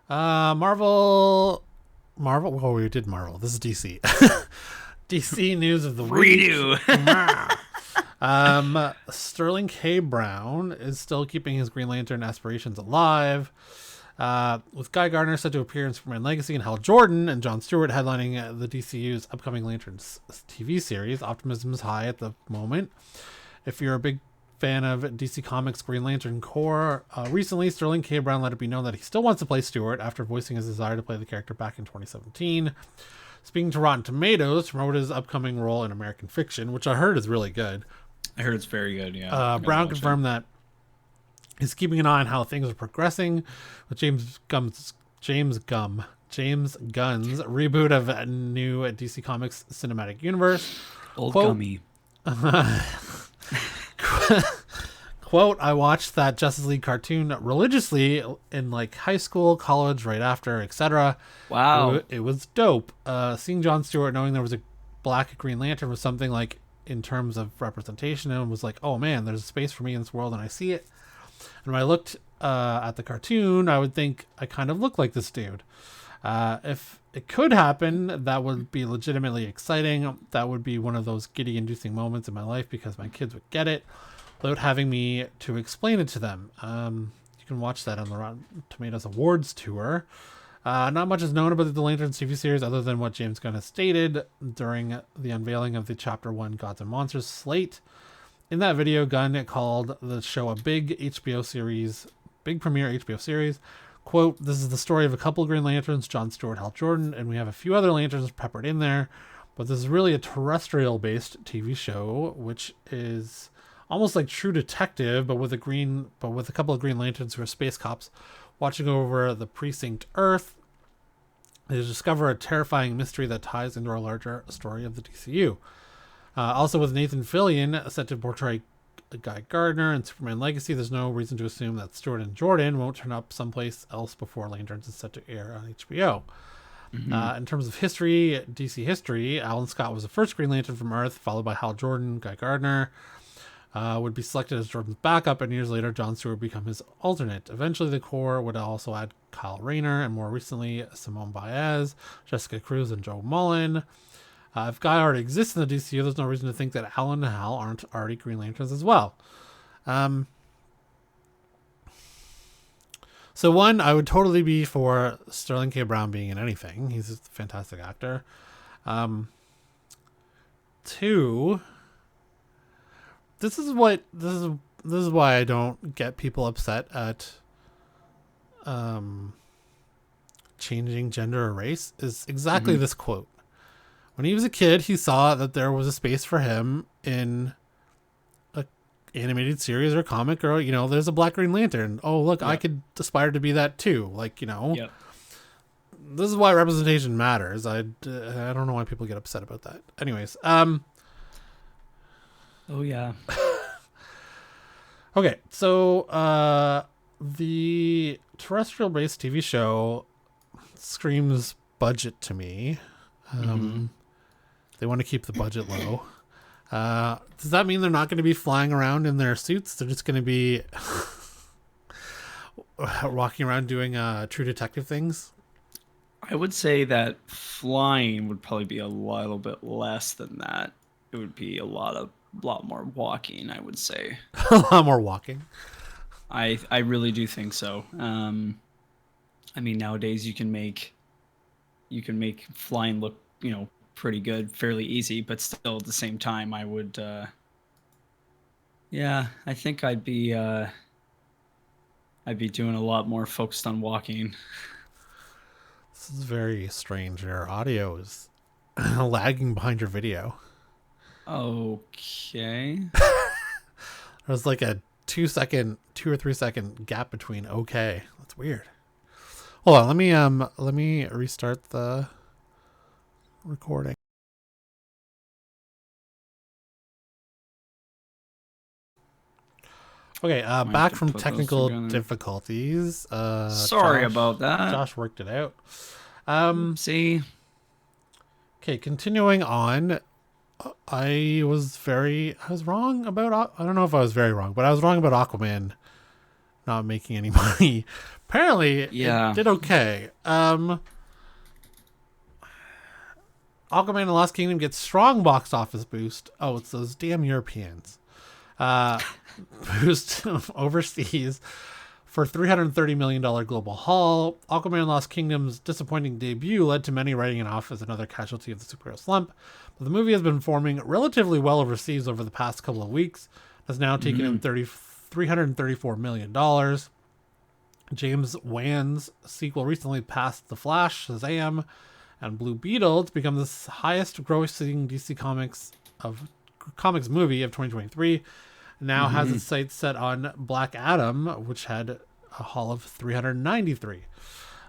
Marvel. Well, we did Marvel. This is DC. DC news of the week. Redo. Sterling K. Brown is still keeping his Green Lantern aspirations alive. With Guy Gardner set to appear in Superman Legacy and Hal Jordan and Jon Stewart headlining the DCU's upcoming Lanterns TV series, optimism is high at the moment. If you're a big fan of DC Comics Green Lantern Corps, recently Sterling K. Brown let it be known that he still wants to play Stewart after voicing his desire to play the character back in 2017. Speaking to Rotten Tomatoes, promoted his upcoming role in American Fiction, which I heard is really good. I heard it's very good. Yeah. Brown confirmed that he's keeping an eye on how things are progressing with James Gunn's reboot of a new DC Comics cinematic universe. Old Gummy. Quote, I watched that Justice League cartoon religiously in like high school, college, right after, etc. Wow. It was dope. Seeing Jon Stewart, knowing there was a black Green Lantern was something like in terms of representation, and was like, oh man, there's a space for me in this world, and I see it. And when I looked at the cartoon, I would think I kind of look like this dude. If it could happen, that would be legitimately exciting. That would be one of those giddy-inducing moments in my life because my kids would get it without having me to explain it to them. You can watch that on the Rotten Tomatoes Awards tour. Not much is known about the Lanterns TV series other than what James Gunn has stated during the unveiling of the Chapter 1 Gods and Monsters slate. In that video, Gunn called the show a big premiere HBO series. Quote, this is the story of a couple of Green Lanterns, Jon Stewart, Hal Jordan, and we have a few other Lanterns peppered in there. But this is really a terrestrial-based TV show, which is almost like True Detective, but with a couple of Green Lanterns who are space cops watching over the precinct Earth. They discover a terrifying mystery that ties into our larger story of the DCU. Also with Nathan Fillion set to portray Guy Gardner in Superman Legacy, there's no reason to assume that Stewart and Jordan won't turn up someplace else before Lanterns is set to air on HBO. Mm-hmm. In terms of history, DC history, Alan Scott was the first Green Lantern from Earth, followed by Hal Jordan. Guy Gardner would be selected as Jordan's backup, and years later, Jon Stewart would become his alternate. Eventually, the Corps would also add Kyle Rayner, and more recently, Simone Baez, Jessica Cruz, and Joe Mullen. If Guy already exists in the DCU, there's no reason to think that Alan and Hal aren't already Green Lanterns as well. So one, I would totally be for Sterling K. Brown being in anything. He's a fantastic actor. Two, this is why I don't get people upset at changing gender or race is exactly this quote. When he was a kid, he saw that there was a space for him in a animated series or comic, or there's a black Green Lantern. Oh, look, yep. I could aspire to be that too. Yep. This is why representation matters. I don't know why people get upset about that. Anyways, oh yeah. Okay, so the terrestrial-based TV show screams budget to me. They want to keep the budget low. Does that mean they're not going to be flying around in their suits? They're just going to be walking around doing True Detective things? I would say that flying would probably be a little bit less than that. It would be a lot more walking, I would say. A lot more walking? I really do think so. I mean, nowadays you can make flying look, pretty good, fairly easy, but still at the same time, I would, I think I'd be doing a lot more focused on walking. This is very strange. Your audio is lagging behind your video. Okay. There's like a 2 or 3 second gap between okay. That's weird. Hold on, let me restart the recording. Okay, back from technical difficulties. Sorry about that. Josh worked it out. See. Okay, continuing on. I was wrong about. I don't know if I was very wrong, but I was wrong about Aquaman not making any money. Apparently, it did okay. Aquaman and the Lost Kingdom gets strong box office boost. Oh, it's those damn Europeans. Boost overseas for $330 million global haul. Aquaman and Lost Kingdom's disappointing debut led to many writing it off as another casualty of the superhero slump. But the movie has been performing relatively well overseas over the past couple of weeks. It has now taken in $334 million. James Wan's sequel recently passed The Flash, Shazam, and Blue Beetle to become the highest grossing DC Comics movie of 2023. Now has its sights set on Black Adam, which had a haul of 393.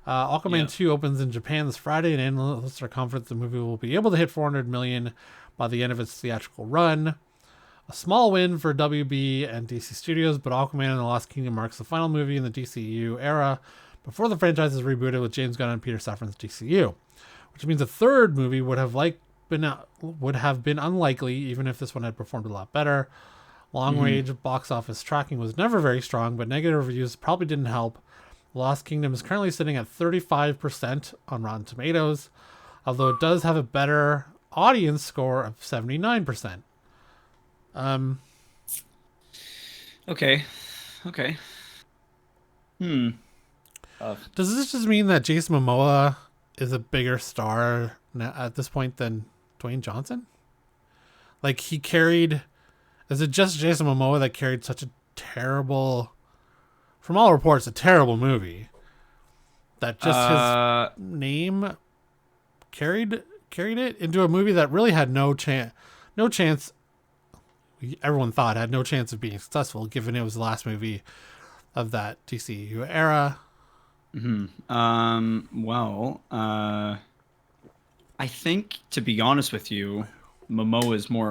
Aquaman 2 opens in Japan this Friday, and analysts are confident the movie will be able to hit 400 million by the end of its theatrical run. A small win for WB and DC Studios, but Aquaman and the Lost Kingdom marks the final movie in the DCEU era before the franchise is rebooted with James Gunn and Peter Safran's DCU, which means a third movie would have been unlikely, even if this one had performed a lot better. Long-range box office tracking was never very strong, but negative reviews probably didn't help. Lost Kingdom is currently sitting at 35% on Rotten Tomatoes, although it does have a better audience score of 79%. Okay. Does this just mean that Jason Momoa is a bigger star at this point than Dwayne Johnson? Like, he carried... Is it just Jason Momoa that carried such a terrible, from all reports, a terrible movie, that just his name carried it into a movie that really had no chance, everyone thought had no chance of being successful, given it was the last movie of that DCU era? I think, to be honest with you, Momoa is more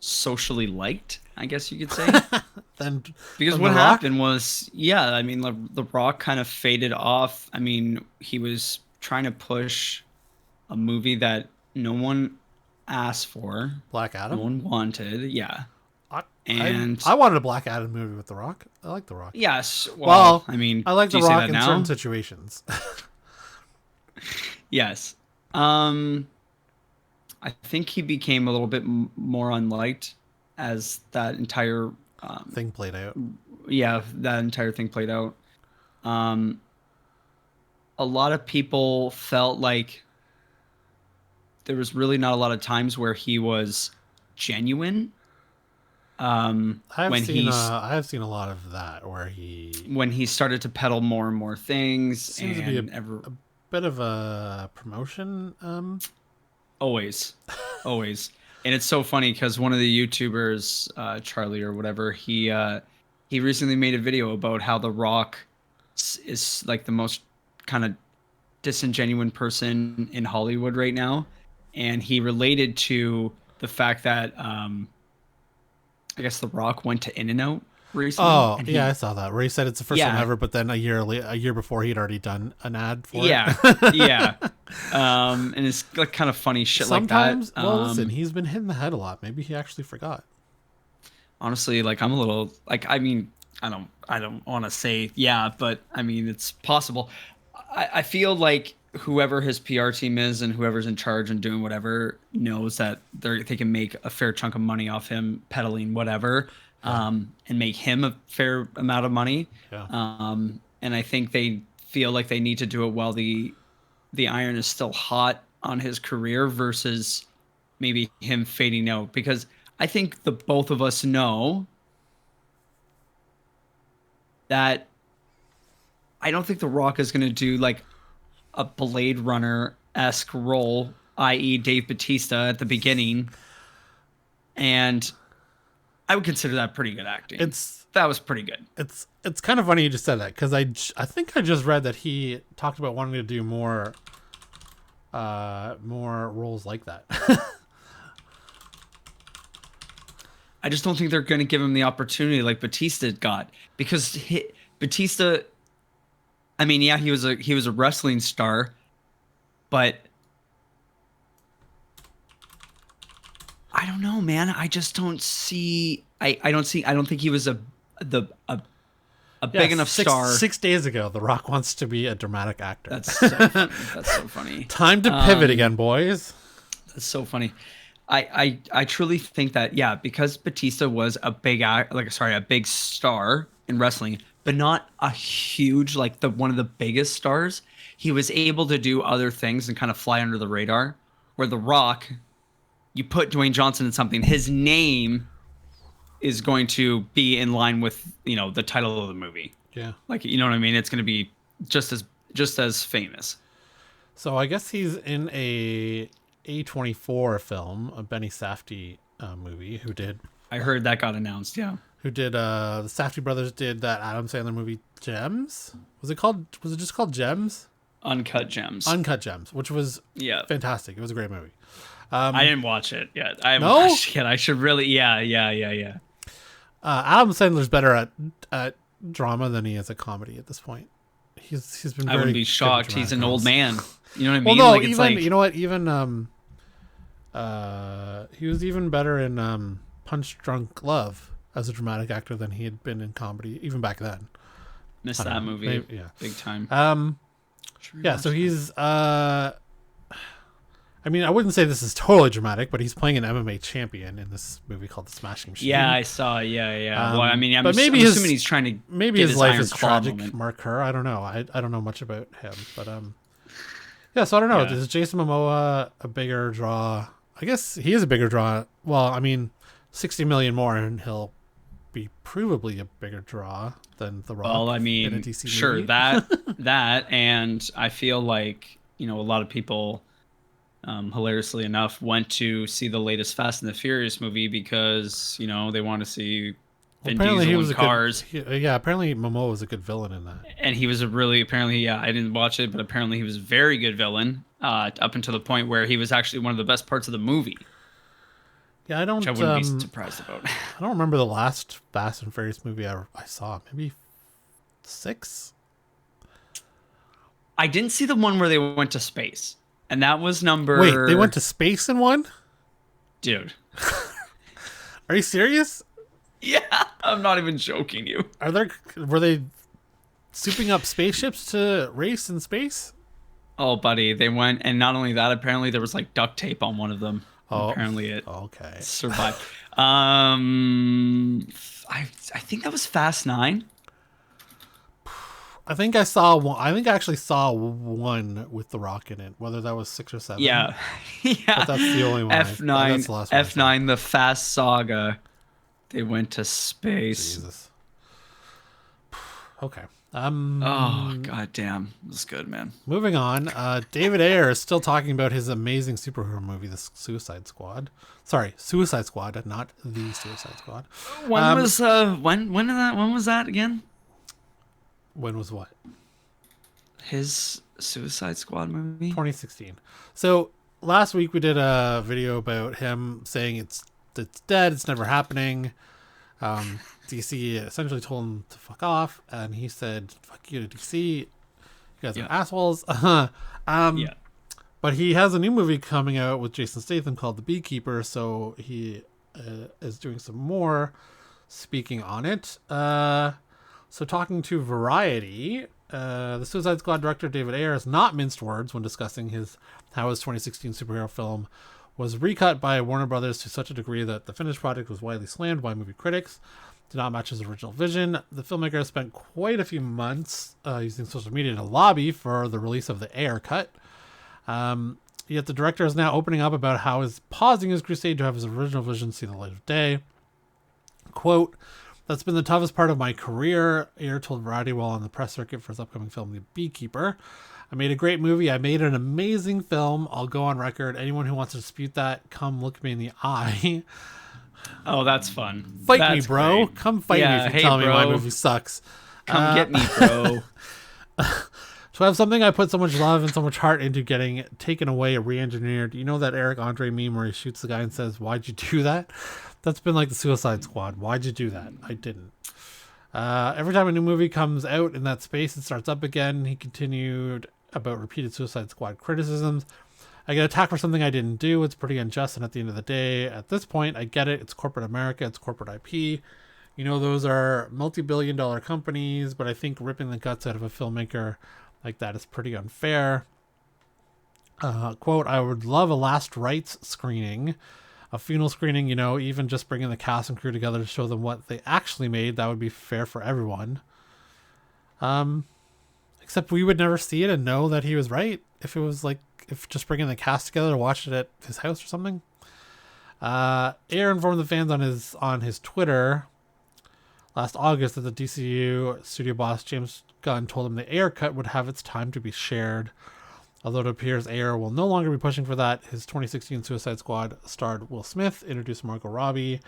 socially liked, I guess you could say. Because what happened was, I mean, The Rock kind of faded off. I mean, he was trying to push a movie that no one asked for. Black Adam? No one wanted, I wanted a Black Adam movie with The Rock. I like The Rock. Yes. Well, I mean, I like The Rock in certain situations. Yes. I think he became a little bit more unliked as that entire thing played out. Yeah, that entire thing played out. A lot of people felt like there was really not a lot of times where he was genuine. I have seen a lot of that where when he started to peddle more and more things. Seems to be a bit of a promotion. Always. And it's so funny because one of the YouTubers, Charlie or whatever, he recently made a video about how The Rock is like the most kind of disingenuous person in Hollywood right now. And he related to the fact that I guess The Rock went to In-N-Out recently. Oh, I saw that where he said it's the first one ever, but then a year before he'd already done an ad for it. And it's like kind of funny shit Sometimes, like that. Well, listen, he's been hitting the head a lot. Maybe he actually forgot. Honestly, like I'm a little like, I mean, I don't want to say but I mean it's possible. I feel like whoever his PR team is and whoever's in charge and doing whatever knows that they can make a fair chunk of money off him peddling whatever. And make him a fair amount of money. And I think they feel like they need to do it while the iron is still hot on his career versus maybe him fading out. Because I think the both of us know that I don't think The Rock is going to do like a Blade Runner-esque role, i.e. Dave Bautista at the beginning. And I would consider that pretty good acting. That was pretty good. It's kind of funny you just said that because I think I just read that he talked about wanting to do more roles like that. I just don't think they're going to give him the opportunity like Bautista got because Bautista. I mean, he was a wrestling star, but I don't know, man. I just don't see. I don't think he was a big enough star. 6 days ago, The Rock wants to be a dramatic actor. That's so funny. That's so funny. Time to pivot again, boys. That's so funny. I truly think that, yeah, because Batista was a big star in wrestling, but not a huge, like one of the biggest stars. He was able to do other things and kind of fly under the radar. Where The Rock, you put Dwayne Johnson in something, his name is going to be in line with, the title of the movie. Yeah. Like, you know what I mean? It's going to be just as famous. So I guess he's in a A24 film, a Benny Safdie movie. I heard that got announced. Yeah. Who did the Safdie brothers did that Adam Sandler movie Gems? Was it just called Gems? Uncut Gems, which was fantastic. It was a great movie. I didn't watch it yet. I haven't No? watched it yet. I should really. Yeah. Adam Sandler's better at drama than he is at comedy at this point. He's been. I Very wouldn't be shocked. He's an old man. You know what I well, mean? no, like, it's even like, you know what? Even he was even better in Punch Drunk Love as a dramatic actor than he had been in comedy, even back then. Missed that movie. Maybe, big time. Yeah, so he's I mean, I wouldn't say this is totally dramatic, but he's playing an MMA champion in this movie called The Smashing Machine. Yeah, I saw. Yeah. Well, I mean, I'm maybe assuming he's trying to. Maybe get his life Iron is Claw tragic. moment. Mark Kerr. I don't know. I don't know much about him, but yeah. So I don't know. Yeah. Is Jason Momoa a bigger draw? I guess he is a bigger draw. Well, I mean, 60 million more, and he'll be provably a bigger draw than The Rock. Well, I in a mean, DC sure, movie. that, and I feel like a lot of people, hilariously enough, went to see the latest Fast and the Furious movie because they want to see Vin Diesel in cars. Apparently Momoa was a good villain in that. And he was apparently, I didn't watch it, but apparently he was a very good villain, up until the point where he was actually one of the best parts of the movie. Yeah, Which I wouldn't be surprised about. I don't remember the last Fast and Furious movie I saw. Maybe 6? I didn't see the one where they went to space. And that was number... Wait, they went to space in one? Dude. Are you serious? Yeah, I'm not even joking you. Were they souping up spaceships to race in space? Oh, buddy, they went, and not only that, apparently there was like duct tape on one of them. Oh, apparently it okay. survived. I think that was Fast 9. I think I saw one. I think I actually saw one with The Rock in it. Whether that was 6 or 7. Yeah. But that's the only one. F9. That's the last one F9, the Fast Saga. They went to space. Jesus. Okay. Oh, goddamn. It was good, man. Moving on. David Ayer is still talking about his amazing superhero movie, The Suicide Squad. Sorry, Suicide Squad, not The Suicide Squad. When was that again? When was what? His Suicide Squad movie? 2016. So last week we did a video about him saying it's dead, it's never happening. DC essentially told him to fuck off, and he said, fuck you to DC. You guys are assholes. Yeah. But he has a new movie coming out with Jason Statham called The Beekeeper, so he is doing some more speaking on it. So talking to Variety, the Suicide Squad director David Ayer has not minced words when discussing how his 2016 superhero film was recut by Warner Brothers to such a degree that the finished product was widely slammed by movie critics. Did not match his original vision. The filmmaker spent quite a few months using social media to lobby for the release of the Ayer cut. Yet the director is now opening up about how he's pausing his crusade to have his original vision see the light of day. Quote, "That's been the toughest part of my career," Ayer told Variety while on the press circuit for his upcoming film, The Beekeeper. "I made a great movie. I made an amazing film. I'll go on record. Anyone who wants to dispute that, come look me in the eye." Oh, that's fun. Fight That's me, bro. great. Come fight me if you tell me my movie sucks. Come get me, bro. To have something I put so much love and so much heart into getting taken away, re-engineered. You know that Eric Andre meme where he shoots the guy and says, "Why'd you do that?" That's been like the Suicide Squad. Why'd you do that? I didn't. Every time a new movie comes out in that space, it starts up again. He continued about repeated Suicide Squad criticisms. "I get attacked for something I didn't do. It's pretty unjust, and at the end of the day, at this point, I get it. It's corporate America. It's corporate IP. You know, those are multi-billion-dollar companies, but I think ripping the guts out of a filmmaker like that is pretty unfair. Quote, I would love a last rites screening, a funeral screening, you know, even just bringing the cast and crew together to show them what they actually made. That would be fair for everyone. Except we would never see it and know that he was right if it was like, if just bringing the cast together to watch it at his house or something. Ayer informed the fans on his Twitter last August that the DCU studio boss James Gunn told him the Ayer cut would have its time to be shared. Although it appears Ayer will no longer be pushing for that, his 2016 Suicide Squad starred Will Smith, introduced Margot Robbie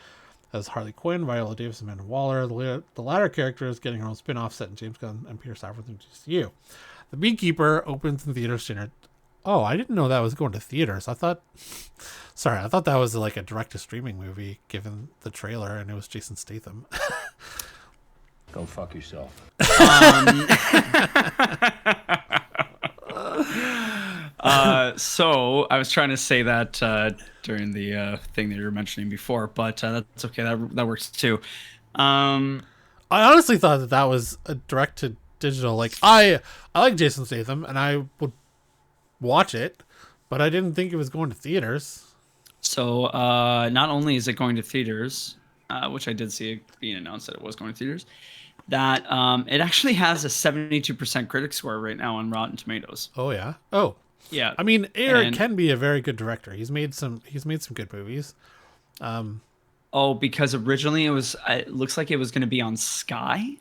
as Harley Quinn, Viola Davis, and Amanda Waller. The latter character is getting her own spin-off set in James Gunn and Peter Safran's DCU. The Beekeeper opens in theaters January. Oh, I didn't know that was going to theaters. I thought that was like a direct-to-streaming movie, given the trailer, and it was Jason Statham. Go fuck yourself. So I was trying to say that during the thing that you were mentioning before, but that's okay. That works too. I honestly thought that was a direct-to-digital. Like, I like Jason Statham, and I would watch it, but I didn't think it was going to theaters. So not only is it going to theaters, which I did see it being announced that it was going to theaters, that it actually has a 72% critic score right now on Rotten Tomatoes. Oh yeah. Oh yeah. I mean, Ayer can be a very good director. He's made some good movies. Because originally it looks like it was going to be on Sky.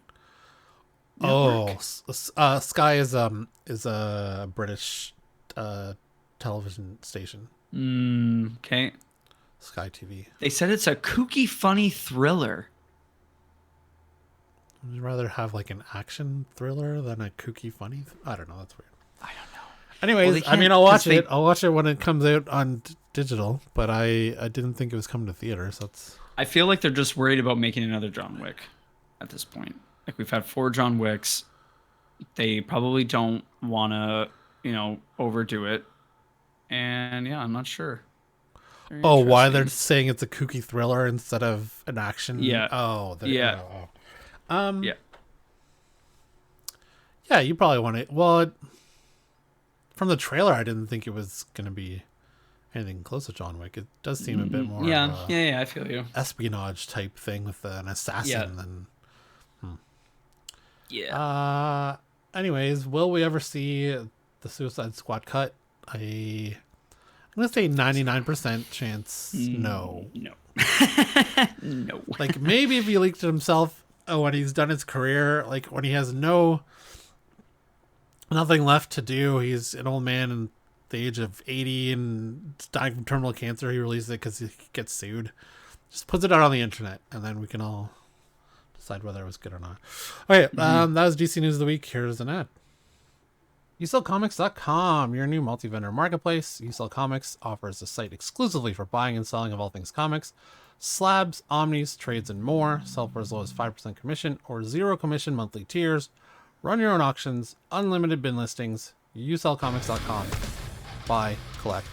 Network. Sky is a British television station. Okay. Sky TV. They said it's a kooky, funny thriller. Would you rather have like an action thriller than a kooky, funny? I don't know. That's weird. I don't know. Anyways, I mean, I'll watch it. I'll watch it when it comes out on digital, but I didn't think it was coming to theaters. I feel like they're just worried about making another John Wick at this point. Like, we've had 4 John Wicks. They probably don't want to, overdo it. And yeah, I'm not sure. Oh, why they're saying it's a kooky thriller instead of an action? Yeah. Oh, yeah. Yeah. Yeah, you probably want it. Well, from the trailer, I didn't think it was going to be anything close to John Wick. It does seem a bit more I feel you. Espionage type thing with an assassin. Yeah. Anyways, will we ever see the Suicide Squad cut? I'm going to say 99% chance no. No. No. Like, maybe if he leaked it himself when he's done his career, like when he has nothing left to do, he's an old man in the age of 80 and dying from terminal cancer, he releases it because he gets sued. Just puts it out on the internet, and then we can all decide whether it was good or not. Okay, that was DC News of the Week. Here's an ad. YouSellComics.com, your new multi-vendor marketplace. You Sell Comics offers a site exclusively for buying and selling of all things comics. Slabs, omnis, trades, and more. Sell for as low as 5% commission or 0 commission monthly tiers. Run your own auctions, unlimited bin listings. YouSellComics.com. Buy, collect,